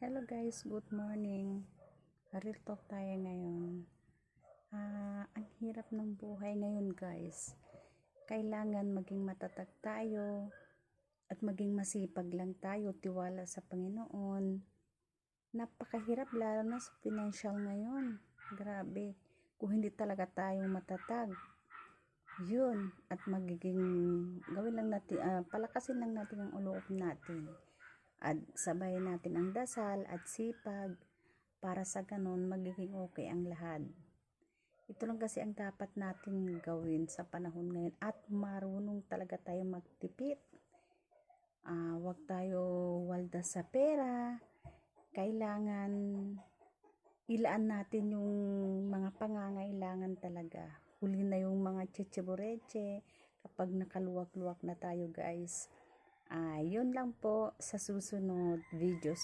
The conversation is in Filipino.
Hello guys, good morning. Real talk tayo ngayon. Ang hirap ng buhay ngayon guys. Kailangan maging matatag tayo at maging masipag lang tayo, tiwala sa Panginoon. Napakahirap lalo na sa financial ngayon. Grabe. Kung hindi talaga tayong matatag, yun, at gawin lang natin, palakasin lang natin ang loob natin. At sabayan natin ang dasal at sipag para sa ganun magiging okay ang lahat. Ito lang kasi ang dapat natin gawin sa panahon ngayon at marunong talaga tayo magtipid. Huwag tayo walda sa pera. Kailangan ilaan natin yung mga pangangailangan talaga. Huli na yung mga chichibureche kapag nakaluwak-luwak na tayo guys. Yun lang po sa susunod videos.